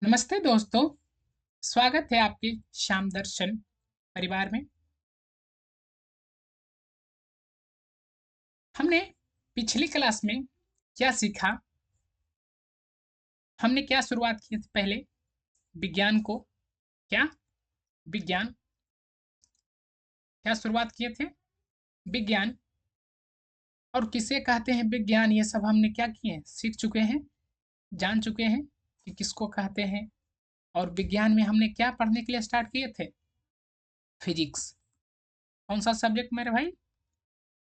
नमस्ते दोस्तों, स्वागत है आपके श्याम दर्शन परिवार में। हमने पिछली क्लास में क्या सीखा? हमने क्या शुरुआत की थी पहले? विज्ञान को क्या? विज्ञान क्या शुरुआत किए थे? विज्ञान। और किसे कहते हैं विज्ञान, ये सब हमने क्या किए हैं? सीख चुके हैं, जान चुके हैं कि किसको कहते हैं। और विज्ञान में हमने क्या पढ़ने के लिए स्टार्ट किए थे? फिजिक्स। कौन सा सब्जेक्ट मेरे भाई?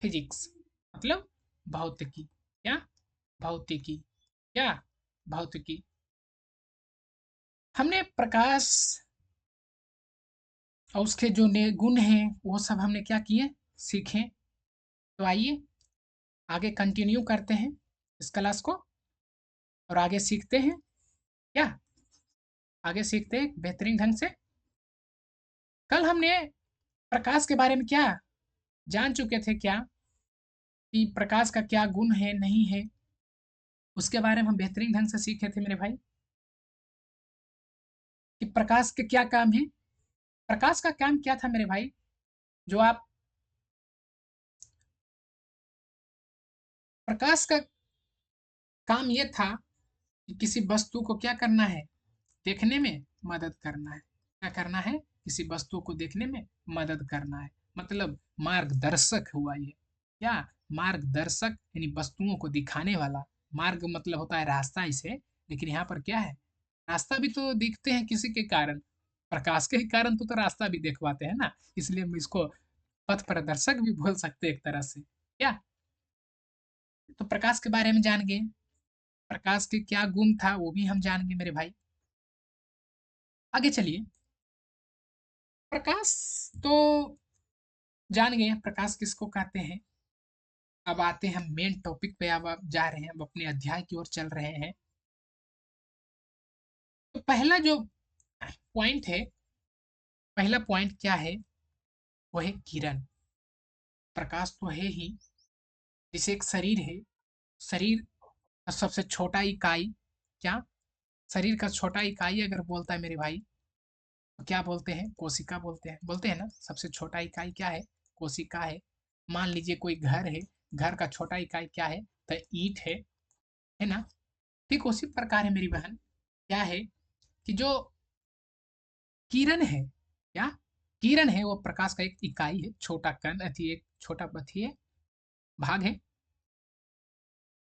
फिजिक्स मतलब भौतिकी। क्या? भौतिकी। क्या? भौतिकी। हमने प्रकाश और उसके जो गुण हैं वो सब हमने क्या किए? सीखे। तो आइए आगे कंटिन्यू करते हैं इस क्लास को और आगे सीखते हैं। क्या? आगे सीखते हैं बेहतरीन ढंग से। कल हमने प्रकाश के बारे में क्या जान चुके थे? क्या कि प्रकाश का क्या गुण है, नहीं है, उसके बारे में हम बेहतरीन ढंग से सीखे थे मेरे भाई। कि प्रकाश के क्या काम है? प्रकाश का काम क्या था मेरे भाई? जो आप प्रकाश का काम ये था कि किसी वस्तु को क्या करना है? देखने में मदद करना है। क्या करना है? किसी वस्तु को देखने में मदद करना है। मतलब मार्गदर्शक हुआ ये। क्या? मार्गदर्शक यानी वस्तुओं को दिखाने वाला। मार्ग मतलब होता है रास्ता इसे, लेकिन यहाँ पर क्या है? रास्ता भी तो दिखते हैं किसी के कारण। प्रकाश के ही कारण तो रास्ता भी दिखवाते हैं ना, इसलिए हम इसको पथ प्रदर्शक भी बोल सकते हैं एक तरह से। क्या? तो प्रकाश के बारे में जान गए। प्रकाश के क्या गुण था वो भी हम जान गए मेरे भाई। आगे चलिए। प्रकाश तो जान गए प्रकाश किसको कहते हैं। अब आते हैं हम मेन टॉपिक पे। अब आप जा रहे हैं, अब अपने अध्याय की ओर चल रहे हैं। तो पहला जो पॉइंट है, पहला पॉइंट क्या है? वो है किरण। प्रकाश तो है ही। जैसे एक शरीर है, शरीर का सबसे छोटा इकाई क्या? शरीर का छोटा इकाई अगर बोलता है मेरे भाई तो क्या बोलते हैं? कोशिका बोलते हैं। बोलते हैं ना, सबसे छोटा इकाई क्या है? कोशिका है। मान लीजिए कोई घर है, घर का छोटा इकाई क्या है? तो ईंट है ना। ठीक उसी प्रकार है मेरी बहन। क्या है कि जो किरण है, क्या? किरण है वो प्रकाश का एक इकाई है, छोटा कण अति एक छोटा अथी है, भाग है।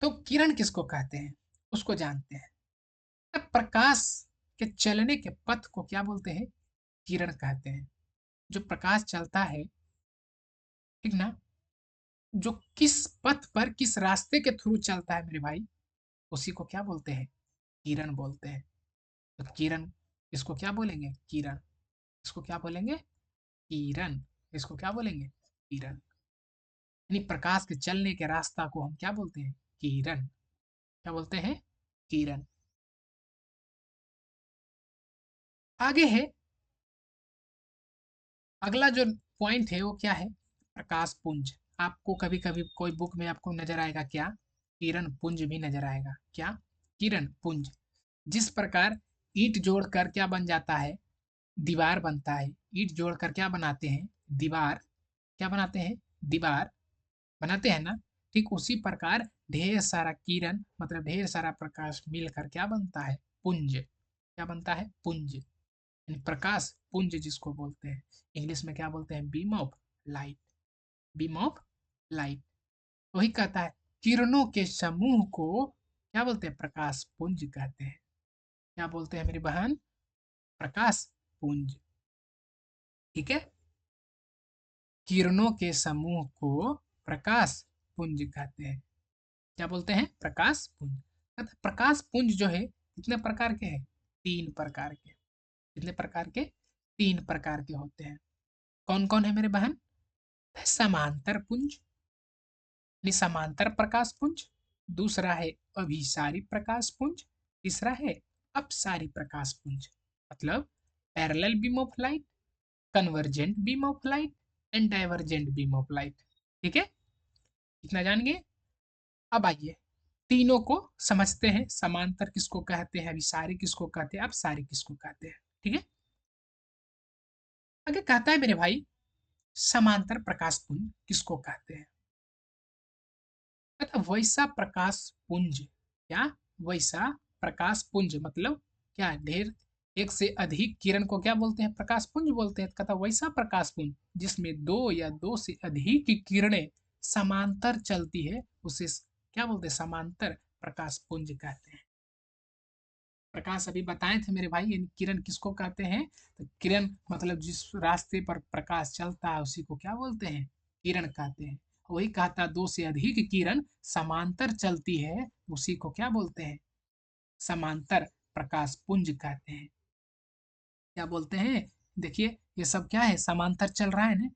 तो किरण किसको कहते हैं उसको जानते हैं। अब प्रकाश के चलने के पथ को क्या बोलते हैं? किरण कहते हैं। जो प्रकाश चलता है, ठीक ना, जो किस पथ पर किस रास्ते के थ्रू चलता है मेरे भाई, उसी को क्या बोलते हैं? किरण बोलते हैं। तो किरण, इसको क्या बोलेंगे? किरण। इसको क्या बोलेंगे? किरण। इसको क्या बोलेंगे? किरण। यानी प्रकाश के चलने के रास्ता को हम क्या बोलते हैं? किरण। क्या बोलते हैं? किरण। आगे है अगला जो पॉइंट है वो क्या है? प्रकाश पुंज। आपको कभी कभी कोई बुक में आपको नजर आएगा क्या? किरण पुंज भी नजर आएगा। क्या? किरण पुंज। जिस प्रकार ईंट जोड़कर क्या बन जाता है? दीवार बनता है। ईंट जोड़कर क्या बनाते हैं? दीवार। क्या बनाते हैं? दीवार बनाते हैं ना। ठीक उसी प्रकार ढेर सारा किरण मतलब ढेर सारा प्रकाश मिलकर क्या बनता है? पुंज। क्या बनता है? पुंज। यानी प्रकाश पुंज जिसको बोलते हैं, इंग्लिश में क्या बोलते हैं? Beam of light. Beam of light. वही कहता है किरणों के समूह को क्या बोलते हैं? प्रकाश पुंज कहते हैं। क्या बोलते हैं मेरी बहन? प्रकाश पुंज। ठीक है। किरणों के समूह को प्रकाश पुंज कहते हैं। क्या बोलते हैं? प्रकाश पुंज। अतः प्रकाश पुंज जो है कितने प्रकार के हैं? तीन प्रकार के। कितने प्रकार के? तीन प्रकार के होते हैं। कौन कौन है मेरे बहन? समांतर पुंज यानी समांतर प्रकाश पुंज। दूसरा है अभिसारी प्रकाश पुंज। तीसरा है अपसारी प्रकाश पुंज। मतलब parallel beam of light, convergent beam of light and divergent beam of light. ठीक है, इतना जान गए। अब आइए तीनों को समझते हैं, समांतर किसको कहते हैं, अभिसारी किसको कहते हैं, अपसारी किसको कहते हैं। ठीक है, आगे कहता है मेरे भाई, समांतर प्रकाश पुंज किसको कहते हैं। कहता वैसा प्रकाश पुंज, क्या, वैसा प्रकाश पुंज मतलब क्या, ढेर एक से अधिक किरण को क्या बोलते हैं, प्रकाश पुंज बोलते हैं। कहता वैसा प्रकाश पुंज जिसमें दो या दो से अधिक की किरणें समांतर चलती है, उसे क्या बोलते हैं, समांतर प्रकाश पुंज कहते हैं। प्रकाश अभी बताए थे मेरे भाई, यानी किरण किसको कहते हैं, तो किरण मतलब जिस रास्ते पर प्रकाश चलता है उसी को क्या बोलते हैं, किरण कहते हैं। वही कहता, दो से अधिक किरण समांतर चलती है उसी को क्या बोलते हैं, समांतर प्रकाश पुंज कहते हैं। क्या बोलते हैं, देखिए ये सब क्या है, समांतर चल रहा है ना,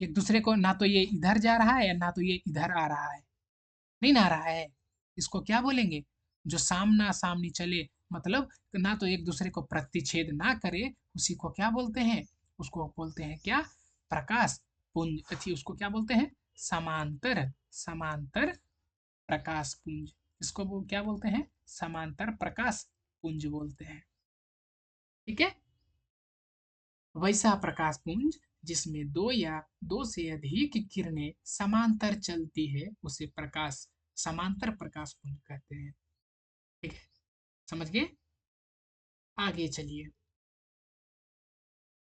एक दूसरे को, ना तो ये इधर जा रहा है ना तो ये इधर आ रहा है, नहीं ना आ रहा है, इसको क्या बोलेंगे, जो सामना सामनी चले, मतलब ना तो एक दूसरे को प्रतिच्छेद ना करे, उसी को क्या बोलते हैं, उसको बोलते हैं क्या, प्रकाश पुंज, अच्छी उसको क्या बोलते हैं, समांतर, समांतर प्रकाश पुंज, इसको वो क्या बोलते हैं, समांतर प्रकाश पुंज बोलते हैं। ठीक है, वैसा प्रकाश पुंज जिसमें दो या दो से अधिक किरणें समांतर चलती है उसे प्रकाश, समांतर प्रकाश पुंज कहते हैं। ठीक है, समझ गए, आगे चलिए,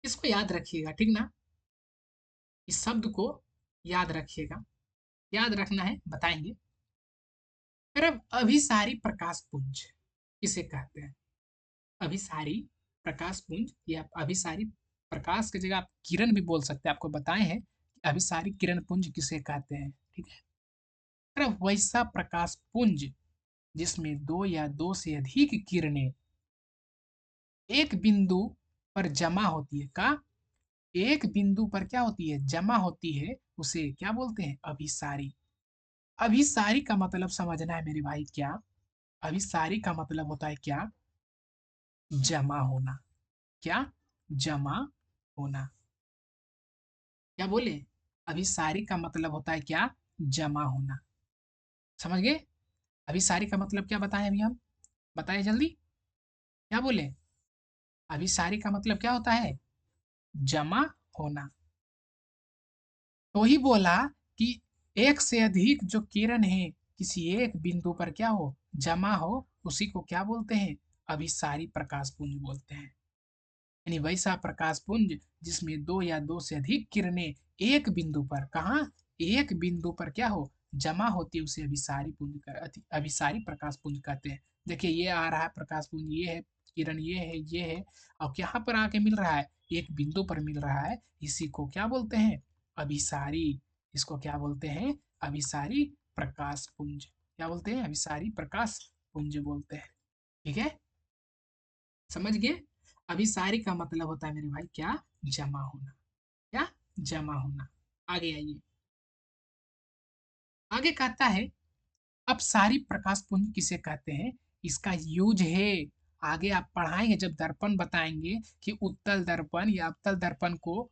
इसको याद रखिएगा, ठीक ना, इस शब्द को याद रखिएगा, याद रखना है, बताएंगे। फिर अब अभिसारी प्रकाश पुंज किसे कहते हैं, अभिसारी प्रकाश पुंज या अभिसारी प्रकाश की जगह आप किरण भी बोल सकते हैं, आपको बताए हैं कि अभिसारी किरण पुंज किसे कहते हैं। ठीक है, फिर अब वैसा प्रकाश पुंज जिसमें दो या दो से अधिक किरणें एक बिंदु पर जमा होती है, का एक बिंदु पर क्या होती है, जमा होती है, उसे क्या बोलते हैं, अभिसारी। अभिसारी का मतलब समझना है मेरे भाई, क्या, अभिसारी का मतलब होता है क्या, जमा होना, क्या, जमा होना, क्या बोले, अभिसारी का मतलब होता है क्या, जमा होना। समझ गए, अभिसारी का मतलब क्या बताएं अभी हम, बताए जल्दी, क्या बोले, अभिसारी का मतलब क्या होता है, जमा होना। तो ही बोला कि एक से अधिक जो किरण है किसी एक बिंदु पर क्या हो, जमा हो, उसी को क्या बोलते हैं, अभिसारी प्रकाश पुंज बोलते हैं। यानी वैसा प्रकाश पुंज जिसमें दो या दो से अधिक किरणें एक बिंदु पर, कहा, एक बिंदु पर क्या हो, जमा होती है, उसे अभिसारी पुंज अभिसारी प्रकाश पुंज कहते हैं। देखिए ये आ रहा है प्रकाश पुंज, ये है किरण, ये है, ये है, और यहाँ पर आके मिल रहा है, एक बिंदु पर मिल रहा है, इसी को क्या बोलते हैं, अभिसारी। इसको क्या बोलते हैं, अभिसारी प्रकाश पुंज, क्या बोलते हैं, अभिसारी प्रकाश पुंज बोलते हैं। ठीक है, समझ गए, अभिसारी का मतलब होता है मेरे भाई क्या, जमा होना, क्या, जमा होना। आगे आइए, आगे कहता है अपसारी प्रकाश पुंज किसे कहते हैं, इसका यूज है, आगे आप पढ़ाएंगे जब दर्पण बताएंगे कि उत्तल दर्पण या अवतल दर्पण को,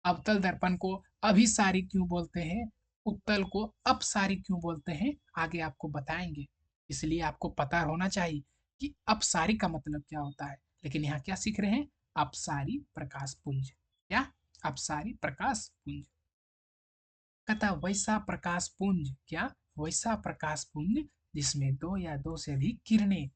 अवतल दर्पण को अभिसारी क्यों बोलते हैं, उत्तल को अपसारी क्यों बोलते हैं, आगे आपको बताएंगे। इसलिए आपको पता होना चाहिए कि अपसारी का मतलब क्या होता है। लेकिन यहाँ क्या सीख रहे हैं, अपसारी प्रकाश पुंज, क्या, अपसारी प्रकाश पुंज। कहता वैसा प्रकाश पुंज, क्या, वैसा प्रकाश पुंज जिसमें दो या दो से अधिक किरणें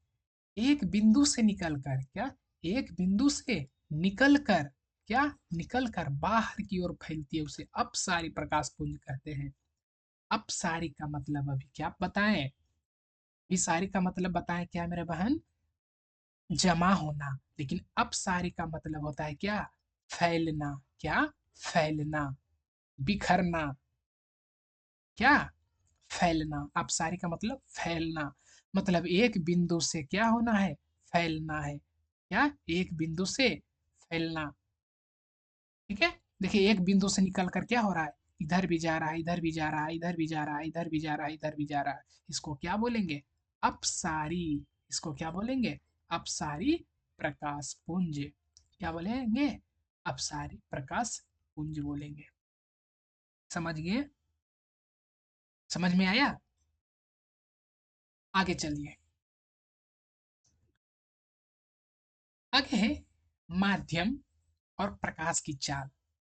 एक बिंदु से निकलकर, क्या, एक बिंदु से निकलकर, क्या, निकलकर बाहर की ओर फैलती है, उसे अपसारी प्रकाश पुंज कहते हैं। अपसारी का मतलब अभी क्या बताएं, विसारी का मतलब बताएं क्या मेरे बहन, जमा होना, लेकिन अपसारी का मतलब होता है क्या, फैलना, क्या, फैलना, बिखरना, क्या, फैलना। अपसारी का मतलब फैलना, मतलब एक बिंदु से क्या होना है, फैलना है, क्या, एक बिंदु से फैलना। ठीक है, देखिए एक बिंदु से निकल कर क्या हो रहा है, इधर भी जा रहा है, इधर भी जा रहा है, इधर भी जा रहा है, इधर भी जा रहा है, इधर भी जा रहा है, इसको क्या बोलेंगे, अपसारी। इसको क्या बोलेंगे, अपसारी प्रकाश पुंज, क्या बोलेंगे, अपसारी प्रकाश पुंज बोलेंगे। समझ गए, समझ में आया। आगे चलिए, आगे है माध्यम और प्रकाश की चाल।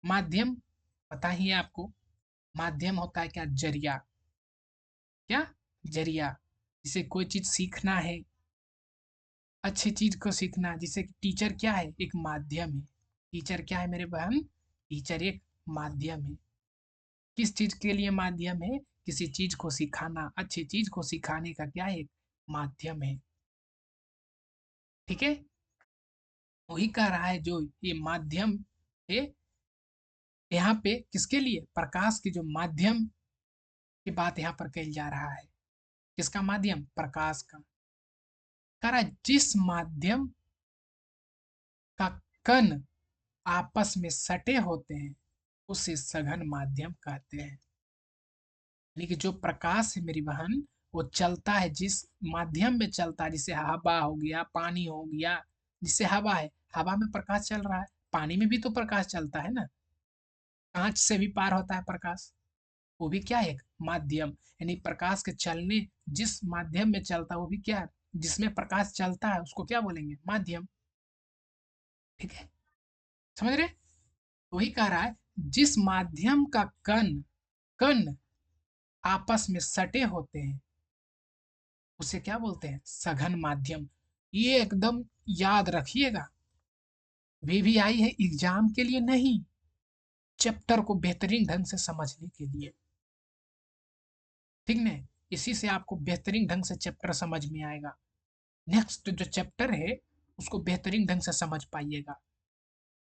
माध्यम पता ही है आपको, माध्यम होता है क्या, जरिया। क्या, जरिया। जिसे कोई चीज सीखना है, अच्छी चीज को सीखना, जिसे कि टीचर क्या है, एक माध्यम है। टीचर क्या है मेरे बहन, टीचर एक माध्यम है। किस चीज के लिए माध्यम है, किसी चीज को सिखाना, अच्छी चीज को सिखाने का क्या है, एक माध्यम है। ठीक है, वही कह रहा है जो ये माध्यम है, यहाँ पे किसके लिए, प्रकाश की जो माध्यम की बात यहाँ पर कही जा रहा है। किसका माध्यम, प्रकाश का। कह रहा है जिस माध्यम का कण आपस में सटे होते हैं उसे सघन माध्यम कहते हैं। यानी कि जो प्रकाश है मेरी बहन, वो चलता है जिस माध्यम में चलता है, जैसे हवा हो गया, पानी हो गया। जिससे हवा है, हवा में प्रकाश चल रहा है, पानी में भी तो प्रकाश चलता है ना, कांच से भी पार होता है प्रकाश। वो भी क्या है, एक माध्यम। यानी प्रकाश के चलने, जिस माध्यम में चलता है वो भी क्या है, जिसमें प्रकाश चलता है उसको क्या बोलेंगे, माध्यम। ठीक है, समझ रहे। वही कह रहा है जिस माध्यम का कण कण आपस में सटे होते हैं उसे क्या बोलते हैं, सघन माध्यम। ये एकदम याद रखिएगा, वीवीआई है एग्जाम के लिए नहीं, चैप्टर को बेहतरीन ढंग से समझने के लिए। ठीक है, इसी से आपको बेहतरीन ढंग से चैप्टर समझ में आएगा। नेक्स्ट जो चैप्टर है उसको बेहतरीन ढंग से समझ पाइएगा।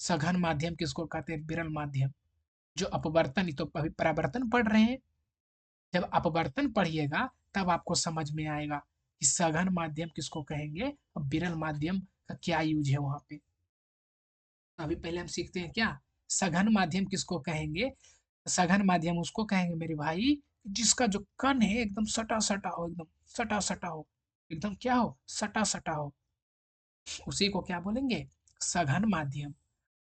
सघन माध्यम किसको कहते हैं, विरल माध्यम। जो अपवर्तन, तो अभी परावर्तन पढ़ रहे हैं, जब अपवर्तन पढ़िएगा तब आपको समझ में आएगा कि सघन माध्यम किसको कहेंगे और विरल माध्यम का क्या यूज है वहां पे। अभी पहले हम सीखते हैं क्या, सघन माध्यम किसको कहेंगे। सघन माध्यम उसको कहेंगे मेरे भाई जिसका जो कण है एकदम सटा सटा हो, एकदम सटा सटा हो, एकदम क्या हो, सटा सटा हो, उसी को क्या बोलेंगे, सघन माध्यम।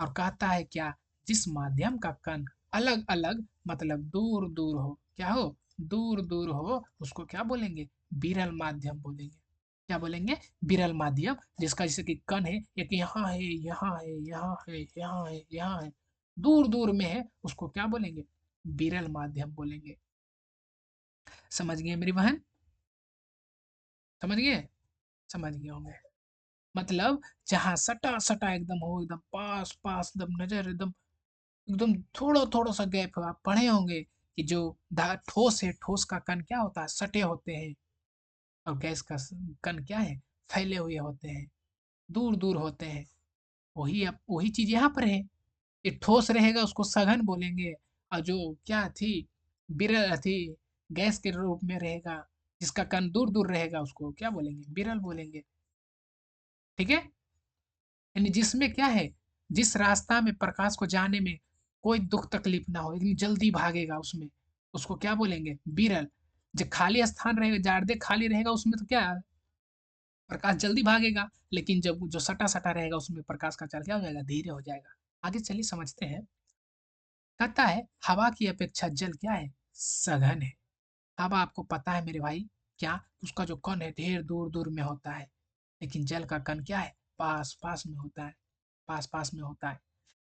और कहता है क्या, जिस माध्यम का कण अलग अलग मतलब दूर दूर हो, क्या हो, दूर दूर हो, उसको क्या बोलेंगे, विरल माध्यम बोलेंगे। क्या बोलेंगे, विरल माध्यम। जिसका जैसे कि कण है, एक यहाँ है, यहाँ है, यहाँ है, यहाँ है, यहाँ है, दूर दूर में है, उसको क्या बोलेंगे, विरल माध्यम बोलेंगे। समझ गए मेरी बहन, समझ गए, समझ गए होंगे। मतलब जहाँ सटा सटा एकदम हो, एकदम पास पास, एकदम नजर एकदम, एकदम थोड़ा थोड़ा सा गैप हो। आप पढ़े होंगे कि जो ठोस है, ठोस का कण क्या होता है, सटे होते हैं, और गैस का कण क्या है, फैले हुए होते हैं, दूर दूर होते हैं। वही अब वही चीज यहाँ पर है। ये ठोस रहेगा उसको सघन बोलेंगे, और जो क्या थी, विरल थी, गैस के रूप में रहेगा, जिसका कण दूर दूर रहेगा उसको क्या बोलेंगे, विरल बोलेंगे। ठीक है, यानी जिसमें क्या है, जिस रास्ता में प्रकाश को जाने में कोई दुख तकलीफ ना हो, इतनी जल्दी भागेगा उसमें, उसको क्या बोलेंगे, विरल। जो खाली स्थान रहेगा, जार्दे खाली रहेगा, उसमें तो क्या, प्रकाश जल्दी भागेगा। लेकिन जब जो सटा सटा रहेगा उसमें प्रकाश का चाल क्या हो जाएगा, धीरे हो जाएगा। आगे चलिए समझते हैं। कहता है हवा की अपेक्षा जल क्या है, सघन है। हवा आपको पता है मेरे भाई, क्या, उसका जो कण है ढेर दूर दूर में होता है, लेकिन जल का कण क्या है, पास पास में होता है, पास पास में होता है।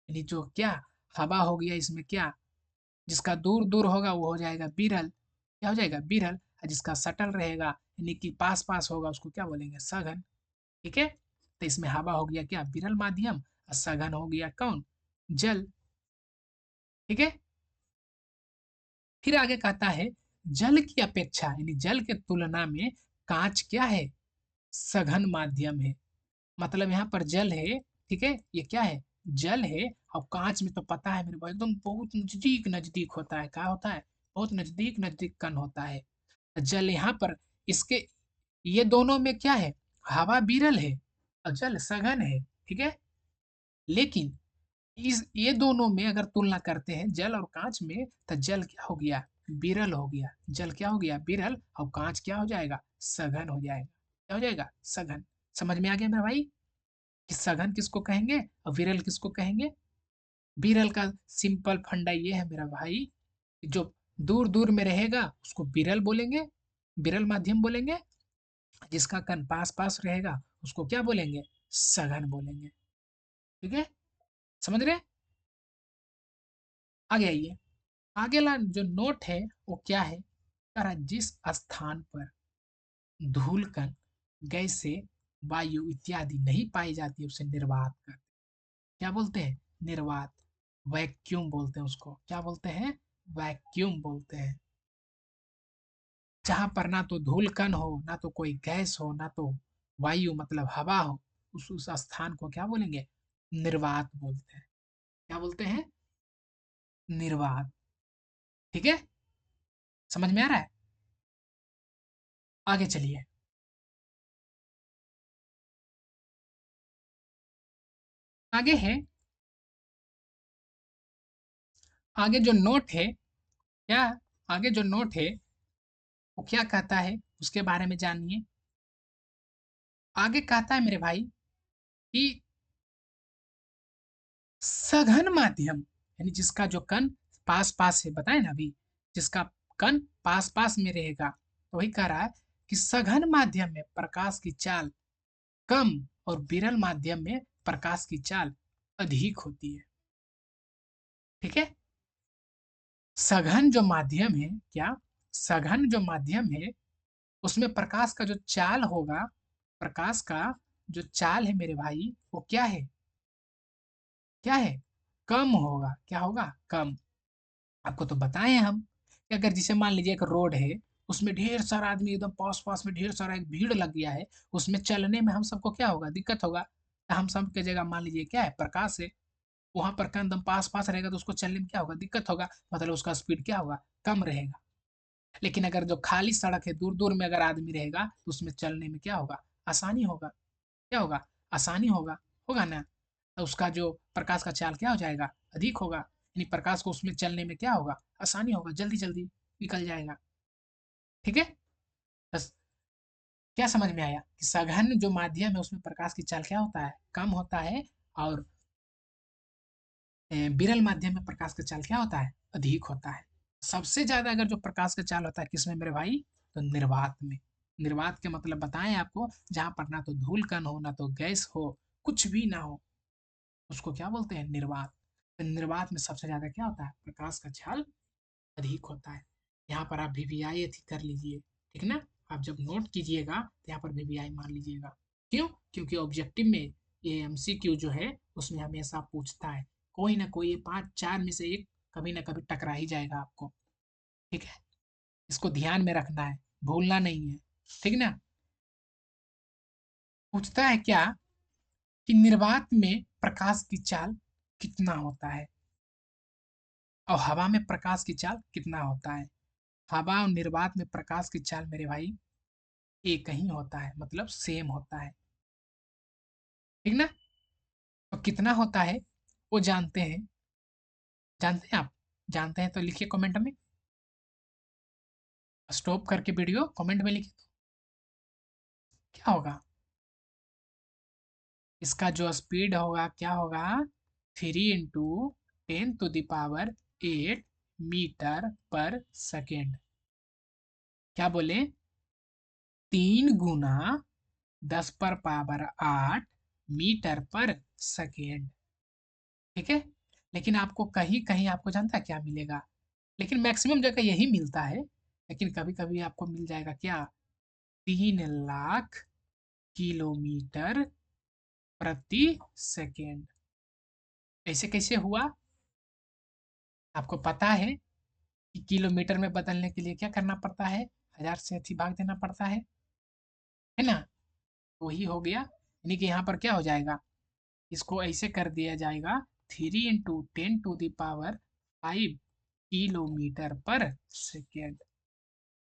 यानी जो क्या, हवा हो गया इसमें क्या, जिसका दूर दूर होगा वो हो जाएगा विरल, क्या हो जाएगा, विरल। और जिसका सटल रहेगा यानी कि पास पास होगा उसको क्या बोलेंगे, सघन। ठीक है, तो इसमें हवा हो गया क्या, विरल माध्यम, और सघन हो गया कौन, जल। ठीक है, फिर आगे कहता है जल की अपेक्षा यानी जल के तुलना में कांच क्या है, सघन माध्यम है। मतलब यहाँ पर जल है, ठीक है, ये क्या है, जल है। और कांच में तो पता है मेरे भाई एकदम बहुत नजदीक नजदीक होता है, क्या होता है, बहुत नजदीक नजदीक कण होता है। जल यहाँ पर इसके, ये दोनों में क्या है, हवा विरल है और जल सघन है। ठीक है, लेकिन इस ये दोनों में अगर तुलना करते हैं जल और कांच में, तो जल क्या हो गया, विरल हो गया, जल क्या हो गया, विरल, और कांच क्या हो जाएगा, सघन हो जाएगा। क्या हो जाएगा, सघन। समझ में आ गया मेरा भाई कि सघन किसको कहेंगे और विरल किसको कहेंगे। विरल का सिंपल फंडा ये है मेरा भाई, जो दूर दूर में रहेगा उसको विरल बोलेंगे, विरल माध्यम बोलेंगे। जिसका कण पास पास रहेगा उसको क्या बोलेंगे? सघन बोलेंगे। ठीक है, समझ रहे? आगे आइए, आगे ला जो नोट है वो क्या है? कह रहा जिस स्थान पर धूल कण, गैसें, वायु इत्यादि नहीं पाई जाती उसे निर्वात कर, क्या बोलते हैं? निर्वात। वैक्यूम बोलते हैं उसको, क्या बोलते हैं? वैक्यूम बोलते हैं। जहां पर ना तो धूल कण हो, ना तो कोई गैस हो, ना तो वायु मतलब हवा हो, उस स्थान को क्या बोलेंगे? निर्वात बोलते हैं। क्या बोलते हैं? निर्वात। ठीक है, समझ में आ रहा है? आगे चलिए, आगे है, आगे जो नोट है क्या, आगे जो नोट है वो क्या कहता है उसके बारे में जानिए। आगे कहता है मेरे भाई कि सघन माध्यम, यानी जिसका जो कण पास पास है, बताए ना अभी, जिसका कण पास पास में रहेगा, तो वही कह रहा है कि सघन माध्यम में प्रकाश की चाल कम और विरल माध्यम में प्रकाश की चाल अधिक होती है। ठीक है, सघन जो माध्यम है क्या, सघन जो माध्यम है उसमें प्रकाश का जो चाल होगा, प्रकाश का जो चाल है मेरे भाई वो क्या है? क्या है? कम होगा। क्या होगा? कम। आपको तो बताए हैं हम कि अगर जिसे मान लीजिए एक रोड है, उसमें ढेर सारा आदमी एकदम पास पास में ढेर सारा एक भीड़ लग गया है, उसमें चलने में हम सबको क्या होगा? दिक्कत होगा। तो हम सब के जगह मान लीजिए क्या है? प्रकाश है, वहां पर का एकदम पास पास रहेगा तो उसको चलने में क्या होगा? दिक्कत होगा, मतलब उसका स्पीड क्या होगा? कम रहेगा। लेकिन अगर जो खाली सड़क है, दूर दूर में अगर आदमी रहेगा तो उसमें चलने में क्या होगा? आसानी होगा। क्या होगा? आसानी होगा। होगा ना? तो उसका जो प्रकाश का चाल क्या हो जाएगा? अधिक होगा, यानी प्रकाश को उसमें चलने में क्या होगा? आसानी होगा, जल्दी जल्दी निकल जाएगा। ठीक है, बस। क्या समझ में आया कि सघन जो माध्यम है उसमें प्रकाश की चाल क्या होता है? कम होता है, और विरल माध्यम में प्रकाश का चाल क्या होता है? अधिक होता है। सबसे ज्यादा अगर जो प्रकाश का चाल होता है किसमें मेरे भाई? तो निर्वात में। निर्वात के मतलब बताएं आपको, जहां पर ना तो धूल कण हो, ना तो गैस हो, कुछ भी ना हो, उसको क्या बोलते हैं? निर्वात। तो निर्वात में सबसे ज्यादा क्या होता है? प्रकाश का चाल अधिक होता है। यहाँ पर आप वीवीआई अथी कर लीजिए, ठीक ना? आप जब नोट कीजिएगा तो यहाँ पर वीवीआई मान लीजिएगा। क्यों? क्योंकि ऑब्जेक्टिव में ये एमसीक्यू जो है उसमें हमेशा पूछता है, कोई ना कोई, ये पांच चार में से एक कभी ना कभी टकरा ही जाएगा आपको। ठीक है, इसको ध्यान में रखना है, भूलना नहीं है। ठीक ना? पूछता है क्या कि निर्वात में प्रकाश की चाल कितना होता है, और हवा में प्रकाश की चाल कितना होता है? हवा और निर्वात में प्रकाश की चाल मेरे भाई एक ही होता है, मतलब सेम होता है। ठीक ना? तो कितना होता है वो जानते हैं? जानते हैं आप? जानते हैं तो लिखिए कमेंट में, स्टॉप करके वीडियो कमेंट में लिखिए। क्या होगा? इसका जो स्पीड होगा क्या होगा? 3 × 10⁸ मीटर पर सेकेंड। क्या बोले? 3 × 10⁸ मीटर पर सेकेंड। ठीक है, लेकिन आपको कहीं कहीं आपको जानता है क्या मिलेगा? लेकिन मैक्सिमम जगह यही मिलता है, लेकिन कभी कभी आपको मिल जाएगा क्या? 3 लाख किलोमीटर प्रति सेकेंड। ऐसे कैसे हुआ? आपको पता है कि किलोमीटर में बदलने के लिए क्या करना पड़ता है? 1000 से अथी भाग देना पड़ता है ना? वही हो गया, यानी कि यहाँ पर क्या हो जाएगा? इसको ऐसे कर दिया जाएगा, 3 × 10⁵ किलोमीटर पर सेकेंड।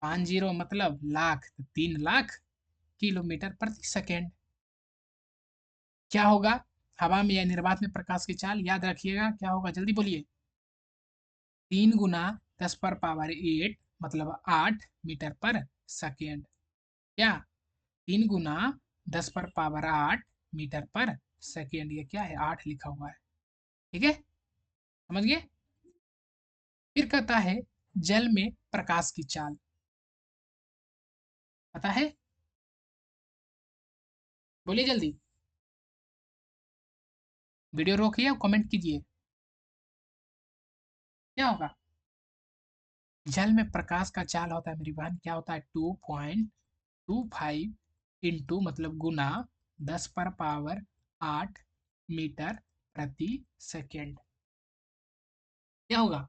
50 मतलब लाख, तो 3 लाख किलोमीटर प्रति सेकेंड। क्या होगा हवा में या निर्वात में प्रकाश की चाल? याद रखिएगा क्या होगा, जल्दी बोलिए। 3 × 10⁸ मतलब 8 मीटर पर सेकेंड। क्या? 3 × 10⁸ मीटर पर सेकेंड, ये क्या है? 8 लिखा हुआ है। ठीक है, समझ गए? फिर कहता है जल में प्रकाश की चाल, पता है? बोलिए जल्दी, वीडियो रोकिए और कमेंट कीजिए, क्या होगा? जल में प्रकाश का चाल होता है मेरी बहन, क्या होता है? 2.25 इंटू मतलब गुना 10 पर पावर 8 मीटर प्रति सेकेंड। क्या होगा?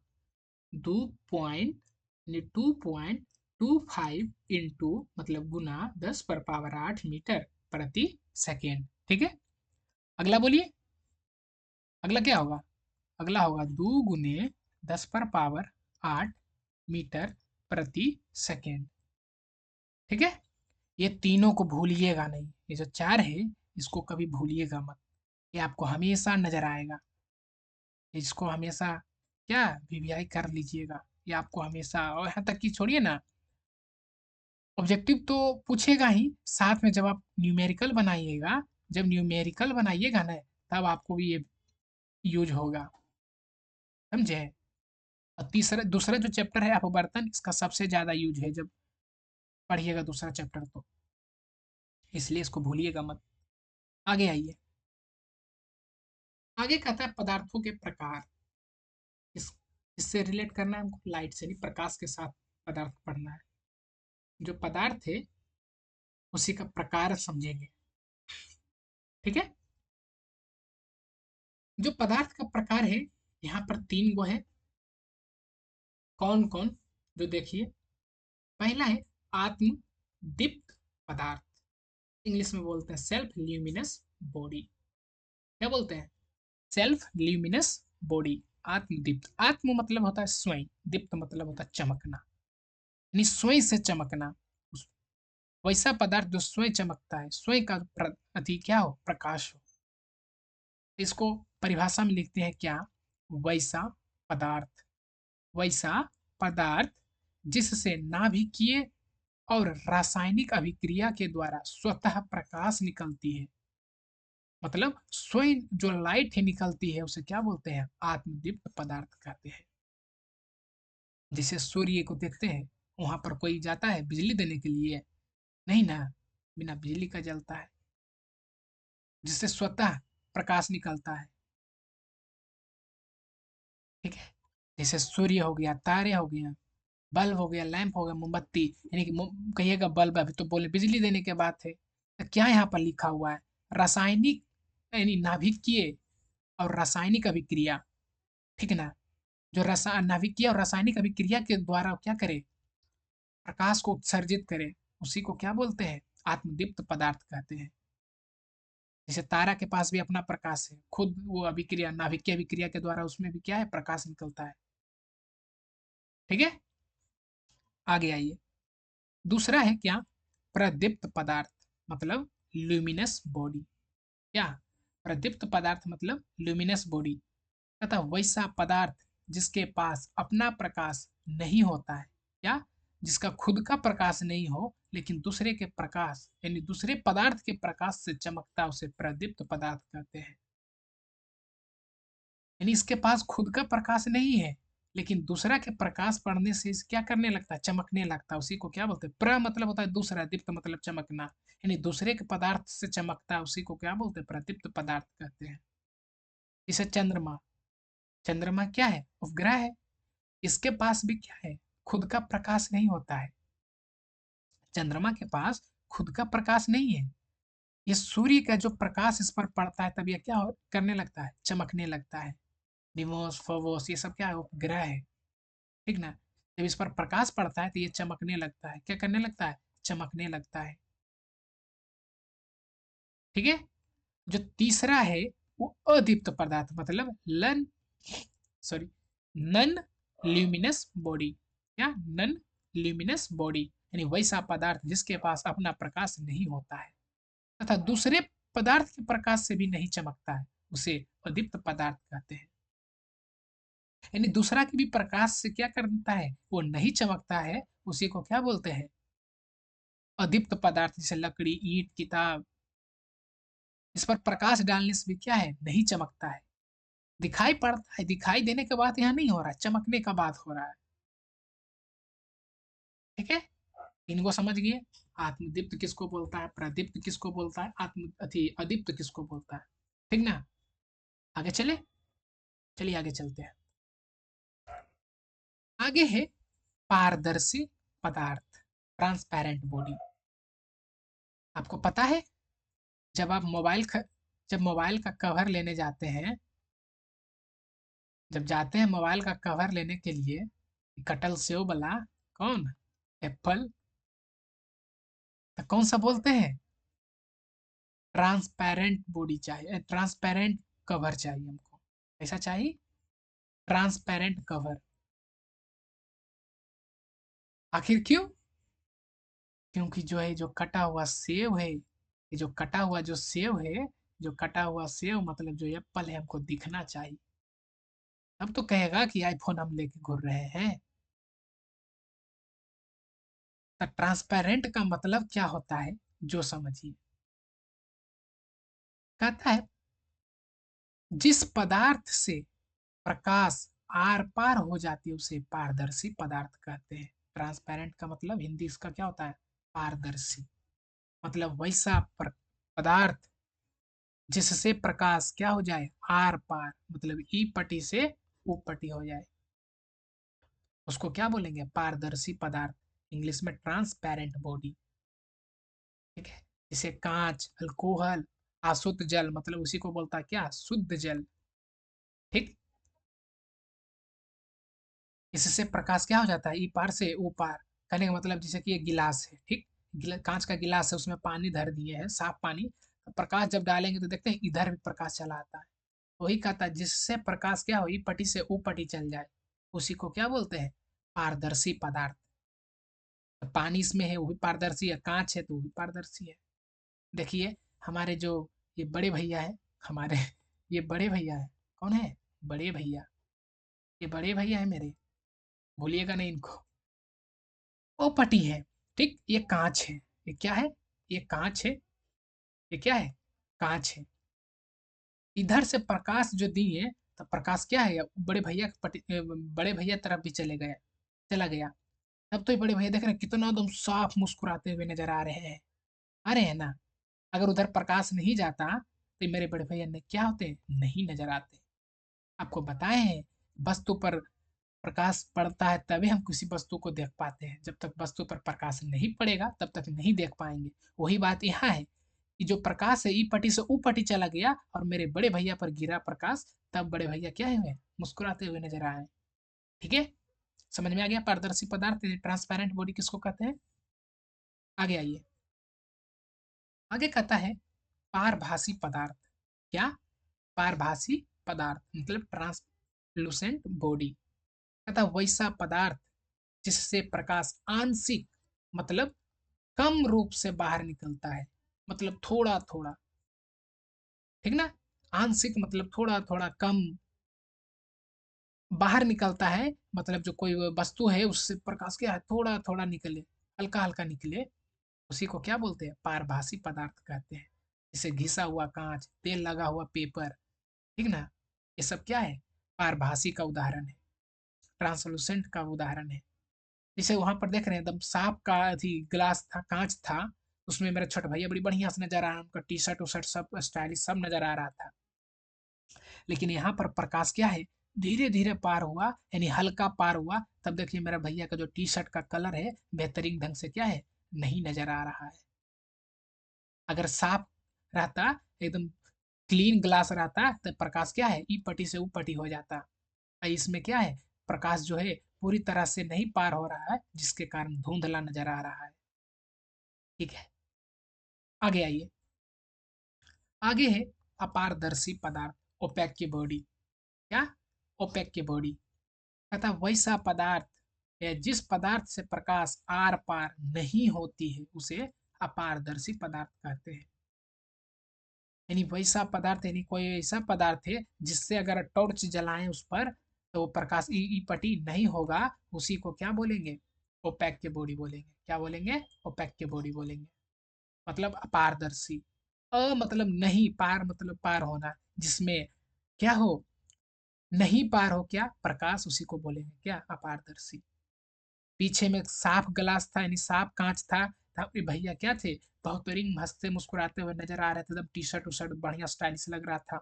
2.25 इंटू मतलब गुना 10 पर पावर 8 मीटर प्रति सेकेंड। ठीक है, अगला बोलिए, अगला क्या होगा? अगला होगा 2 गुने 10 पर पावर 8 मीटर प्रति सेकेंड। ठीक है, ये तीनों को भूलिएगा नहीं, ये जो चार है इसको कभी भूलिएगा मत, ये आपको हमेशा नजर आएगा, इसको हमेशा क्या वीवीआई कर लीजिएगा, ये आपको हमेशा, और यहाँ तक कि छोड़िए ना, ऑब्जेक्टिव तो पूछेगा ही, साथ में जब आप न्यूमेरिकल बनाइएगा, जब न्यूमेरिकल बनाइएगा ना, तब आपको भी ये यूज होगा, समझे? और तीसरा दूसरा जो चैप्टर है अपवर्तन, इसका सबसे ज्यादा यूज है जब पढ़िएगा दूसरा चैप्टर तो, इसलिए इसको भूलिएगा मत। आगे आइए, आगे कहता है पदार्थों के प्रकार। इस इससे रिलेट करना है हमको, लाइट से नहीं, प्रकाश के साथ पदार्थ पढ़ना है। जो पदार्थ है उसी का प्रकार समझेंगे, ठीक है? जो पदार्थ का प्रकार है, यहाँ पर 3 गो है। कौन कौन? जो देखिए, पहला है आत्म दीप्त पदार्थ, इंग्लिश में बोलते हैं सेल्फ ल्यूमिनस बॉडी। क्या बोलते हैं? सेल्फ ल्यूमिनस बॉडी, आत्मदीप्त। आत्म मतलब होता है स्वयं, दीप्त मतलब होता है चमकना, यानी स्वयं से चमकना। वैसा पदार्थ जो स्वयं चमकता है, स्वयं का अति क्या हो, प्रकाश हो, इसको परिभाषा में लिखते हैं क्या? वैसा पदार्थ, वैसा पदार्थ जिससे नाभिकीय और रासायनिक अभिक्रिया के द्वारा स्वतः प्रकाश निकलती है, मतलब स्वयं जो लाइट ही निकलती है, उसे क्या बोलते हैं? आत्मदीप्त पदार्थ कहते हैं। जैसे सूर्य को देखते हैं, वहां पर कोई जाता है बिजली देने के लिए? नहीं ना, बिना बिजली का जलता है, जिससे स्वतः प्रकाश निकलता है। ठीक है, जैसे सूर्य हो गया, तारे हो गया, बल्ब हो गया, लैंप हो गया, मोमबत्ती, यानी कि कहिएगा बल्ब, अभी तो बोले बिजली देने के बात है, तो क्या यहाँ पर लिखा हुआ है? रासायनिक, यानी नाभिकीय और रासायनिक अभिक्रिया, ठीक ना? जो नाभिकीय और रासायनिक अभिक्रिया के द्वारा क्या करे? प्रकाश को उत्सर्जित करे, उसी को क्या बोलते हैं? आत्मदीप्त पदार्थ कहते हैं। जैसे तारा के पास भी अपना प्रकाश है, खुद वो अभिक्रिया, नाभिकीय अभिक्रिया के द्वारा उसमें भी क्या है? प्रकाश निकलता है। ठीक है, आगे आइए, दूसरा है क्या? प्रदीप्त पदार्थ, मतलब ल्यूमिनस बॉडी। क्या? प्रदीप्त पदार्थ मतलब ल्यूमिनस बॉडी, तथा वैसा पदार्थ जिसके पास अपना प्रकाश नहीं होता है, क्या? जिसका खुद का प्रकाश नहीं हो, लेकिन दूसरे के प्रकाश, यानी दूसरे पदार्थ के प्रकाश से चमकता, उसे प्रदीप्त पदार्थ कहते हैं। यानी इसके पास खुद का प्रकाश नहीं है, लेकिन दूसरा के प्रकाश पड़ने से इसे क्या करने लगता है? चमकने लगता है, उसी को क्या बोलते हैं? प्र मतलब होता है दूसरा, दीप्त मतलब चमकना, यानी दूसरे के पदार्थ से चमकता है, उसी को क्या बोलते हैं? प्रदीप्त पदार्थ कहते हैं। जैसे चंद्रमा, चंद्रमा क्या है? उपग्रह है, इसके पास भी क्या है? खुद का प्रकाश नहीं होता है, चंद्रमा के पास खुद का प्रकाश नहीं है, ये सूर्य का जो प्रकाश इस पर पड़ता है, तब ये क्या करने लगता है? चमकने लगता है। डिमोस, फोबोस, ये सब क्या है? उपग्रह है, ठीक ना? जब इस पर प्रकाश पड़ता है तो ये चमकने लगता है, क्या करने लगता है? चमकने लगता है। ठीक है, जो तीसरा है वो अदीप्त पदार्थ, मतलब लन सॉरी नन ल्यूमिनस बॉडी। क्या? नन ल्यूमिनस बॉडी, यानी वैसा पदार्थ जिसके पास अपना प्रकाश नहीं होता है, तथा दूसरे पदार्थ के प्रकाश से भी नहीं चमकता है, उसे अदीप्त पदार्थ कहते हैं। यानी दूसरा के भी प्रकाश से क्या करता है? वो नहीं चमकता है, उसी को क्या बोलते हैं? अदीप्त पदार्थ। जैसे लकड़ी, ईंट, किताब, इस पर प्रकाश डालने से भी क्या है? नहीं चमकता है, दिखाई पड़ता है, दिखाई देने के बाद यहाँ नहीं हो रहा है, चमकने का बात हो रहा है। ठीक है, इनको समझ गए? आत्मदीप्त किसको बोलता है, प्रदीप्त किसको बोलता है, अदीप्त किसको बोलता है। ठीक ना, आगे चले, चलिए आगे चलते हैं। आगे है पारदर्शी पदार्थ, ट्रांसपेरेंट बॉडी। आपको पता है, जब आप जब मोबाइल का कवर लेने जाते हैं, जब जाते हैं मोबाइल का कवर लेने के लिए, कटल सेव वाला, कौन, एप्पल, तो कौन सा बोलते हैं, ट्रांसपेरेंट बॉडी चाहिए, ट्रांसपेरेंट कवर चाहिए हमको, ऐसा चाहिए, ट्रांसपेरेंट कवर। आखिर क्यों? क्योंकि जो है, जो कटा हुआ सेव है, ये जो कटा हुआ जो सेव है, जो कटा हुआ सेव मतलब जो एप्पल है, हमको दिखना चाहिए। अब तो कहेगा कि आईफोन हम लेके घूर रहे हैं। तो ट्रांसपेरेंट का मतलब क्या होता है, जो समझिए। कहता है, जिस पदार्थ से प्रकाश आर पार हो जाती है उसे पारदर्शी पदार्थ कहते हैं। ट्रांसपेरेंट का मतलब हिंदी इसका क्या होता है, पारदर्शी। मतलब वैसा पदार्थ जिससे प्रकाश क्या हो जाए, आर पार, मतलब ई पट्टी से ओ पट्टी हो जाए, उसको क्या बोलेंगे, पारदर्शी पदार्थ। इंग्लिश में ट्रांसपेरेंट बॉडी। ठीक है, जैसे कांच, अल्कोहल, अशुद्ध जल, मतलब उसी को बोलता है क्या, शुद्ध जल। ठीक, इससे प्रकाश क्या हो जाता है, ई पार से ओ पार। कहने का मतलब जैसे कि ये गिलास है, ठीक, कांच का गिलास है, उसमें पानी धर दिए हैं, साफ पानी, तो प्रकाश जब डालेंगे तो देखते हैं इधर भी प्रकाश चला आता है। वही कहता है, जिससे प्रकाश क्या हो, ई पट्टी से ओ पट्टी चल जाए, उसी को क्या बोलते हैं, पारदर्शी पदार्थ। तो पानी इसमें है वो भी पारदर्शी है, कांच है तो वो भी पारदर्शी है। देखिए, हमारे जो ये बड़े भैया है, हमारे ये बड़े भैया है, कौन है, बड़े भैया, ये बड़े भैया है मेरे, भूलिएगा नहीं इनको। ओ पटी है, ठीक, ये कांच है, ये क्या है, ये कांच है, ये क्या है, कांच है। इधर से प्रकाश जो दिए, तो प्रकाश क्या है, बड़े भैया बड़े भैया तरफ भी चले गए, चला गया। तब तो ये बड़े भैया देख रहे हैं कितना एकदम साफ मुस्कुराते हुए नजर आ रहे हैं, आ रहे हैं ना। अगर उधर प्रकाश नहीं जाता तो ये मेरे बड़े भैया ने क्या होते, नहीं नजर आते। आपको बताए हैं, वस्तु पर प्रकाश पड़ता है तभी हम किसी वस्तु को देख पाते हैं, जब तक वस्तु पर प्रकाश नहीं पड़ेगा तब तक नहीं देख पाएंगे। वही बात यहाँ है कि जो प्रकाश है ई पट्टी से ऊ पट्टी चला गया और मेरे बड़े भैया पर गिरा प्रकाश, तब बड़े भैया क्या हुए, मुस्कुराते हुए नजर आए। ठीक है, समझ में आ गया, पारदर्शी पदार्थ ट्रांसपेरेंट बॉडी किसको कहते हैं। आगे आइए, आगे कहता है पारभासी पदार्थ। क्या, पारभासी पदार्थ मतलब ट्रांसलूसेंट बॉडी। कहता वैसा पदार्थ जिससे प्रकाश आंशिक मतलब कम रूप से बाहर निकलता है, मतलब थोड़ा थोड़ा, ठीक ना, आंशिक मतलब थोड़ा थोड़ा कम बाहर निकलता है, मतलब जो कोई वस्तु है उससे प्रकाश क्या है, थोड़ा थोड़ा निकले, हल्का हल्का निकले, उसी को क्या बोलते हैं, पारभासी पदार्थ कहते हैं। जैसे घिसा हुआ कांच, तेल लगा हुआ पेपर, ठीक ना, ये सब क्या है, पारभासी का उदाहरण है, ट्रांसलूसेंट का उदाहरण है। जैसे वहां पर देख रहे हैं एकदम साफ का अथी ग्लास था, कांच था, उसमें मेरा छोटा भैया बड़ी बढ़िया से नजर आ रहा, उनका टी शर्ट उशर्ट सब स्टाइलिश सब नजर आ रहा था। लेकिन यहाँ पर प्रकाश क्या है, धीरे धीरे पार हुआ, यानी हल्का पार हुआ, तब देखिए मेरा भैया का जो टी शर्ट का कलर है बेहतरीन ढंग से क्या है, नहीं नजर आ रहा है। अगर साफ रहता, एकदम क्लीन ग्लास रहता, तो प्रकाश क्या है, ई पट्टी से ऊ पट्टी हो जाता। इसमें क्या है, प्रकाश जो है पूरी तरह से नहीं पार हो रहा है, जिसके कारण धुंधला नजर आ रहा है। ठीक है, आगे आइए, आगे है अपारदर्शी पदार्थ, ओपेक की बॉडी। क्या, ओपेक की बॉडी, तथा वैसा पदार्थ या जिस पदार्थ से प्रकाश आर पार नहीं होती है उसे अपारदर्शी पदार्थ कहते हैं। यानी वैसा पदार्थ, यानी कोई ऐसा पदार्थ है जिससे अगर टॉर्च जलाएं उस पर तो प्रकाश ई पट्टी नहीं होगा, उसी को क्या बोलेंगे, ओपेक के बॉडी बोलेंगे। क्या बोलेंगे, ओपेक के बॉडी बोलेंगे, मतलब अपारदर्शी। मतलब नहीं, पार मतलब पार होना, जिसमें क्या हो, नहीं पार हो क्या, प्रकाश, उसी को बोलेंगे क्या, अपारदर्शी। पीछे में साफ ग्लास था, यानी साफ कांच था, तो हमारे भैया क्या थे, बेहतरीन हंसते मुस्कुराते हुए नजर आ रहे थे, एकदम टी शर्ट उशर्ट बढ़िया स्टाइलिश लग रहा था,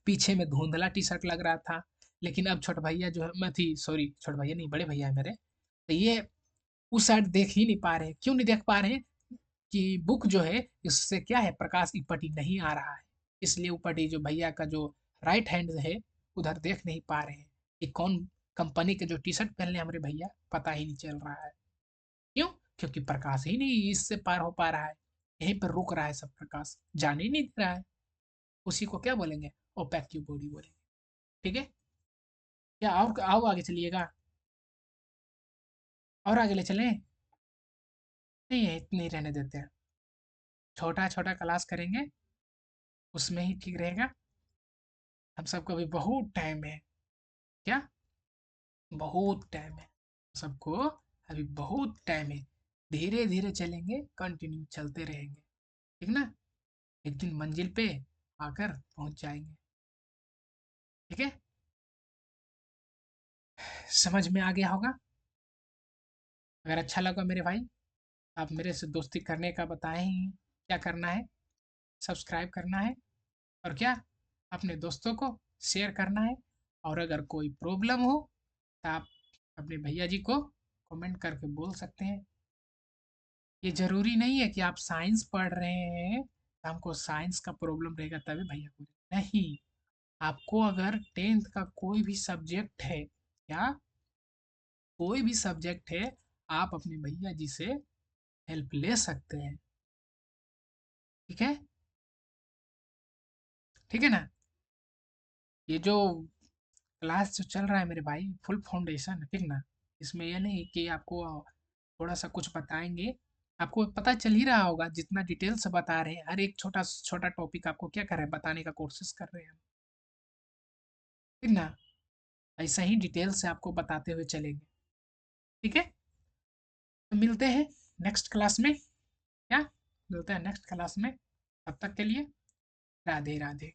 पीछे में धुंधला टी शर्ट लग रहा था। लेकिन अब छोटे भैया जो है, मैं थी सॉरी, छोटे भैया नहीं बड़े भैया है मेरे, तो ये उस साइड देख ही नहीं पा रहे हैं। क्यों नहीं देख पा रहे हैं? कि बुक जो है इससे क्या है, प्रकाश इपटी नहीं आ रहा है, इसलिए ऊपटी जो भैया का जो राइट हैंड है उधर देख नहीं पा रहे हैं कि कौन कंपनी के जो टी शर्ट पहन ले हमारे भैया, पता ही नहीं चल रहा है। क्यों? क्योंकि प्रकाश ही नहीं इससे पार हो पा रहा है, यहीं पर रुक रहा है सब प्रकाश, जाने ही नहीं दे रहा है। उसी को क्या बोलेंगे, ओपेक बॉडी बोलेंगे। ठीक है, क्या और आओ आगे चलिएगा, और आगे ले चलें? नहीं है, इतने ही रहने देते हैं, छोटा छोटा क्लास करेंगे, उसमें ही ठीक रहेगा। हम सबको अभी बहुत टाइम है। क्या? बहुत टाइम है सबको, अभी बहुत टाइम है, धीरे धीरे चलेंगे, कंटिन्यू चलते रहेंगे, ठीक ना? एक दिन मंजिल पे आकर पहुंच जाएंगे। ठीक है, समझ में आ गया होगा? अगर अच्छा लगा मेरे भाई, आप मेरे से दोस्ती करने का बताएं ही, क्या करना है, सब्सक्राइब करना है, और क्या, अपने दोस्तों को शेयर करना है। और अगर कोई प्रॉब्लम हो तो आप अपने भैया जी को कमेंट करके बोल सकते हैं। ये ज़रूरी नहीं है कि आप साइंस पढ़ रहे हैं तो हमको साइंस का प्रॉब्लम रहेगा तभी भैया को, नहीं। आपको अगर 10th का कोई भी सब्जेक्ट है, क्या, कोई भी सब्जेक्ट है, आप अपने भैया जी से हेल्प ले सकते हैं। ठीक है, ठीक है ना? ये जो क्लास जो चल रहा है मेरे भाई, फुल फाउंडेशन, ठीक ना? इसमें ये नहीं कि आपको थोड़ा सा कुछ बताएंगे, आपको पता चल ही रहा होगा जितना डिटेल से बता रहे हैं, हर एक छोटा छोटा टॉपिक आपको क्या कर रहे हैं, बताने का कोशिश कर रहे हैं हम, ठीक ना? ऐसा ही डिटेल से आपको बताते हुए चलेंगे। ठीक है, तो मिलते हैं नेक्स्ट क्लास में, क्या, मिलते हैं नेक्स्ट क्लास में, तब तक के लिए राधे राधे।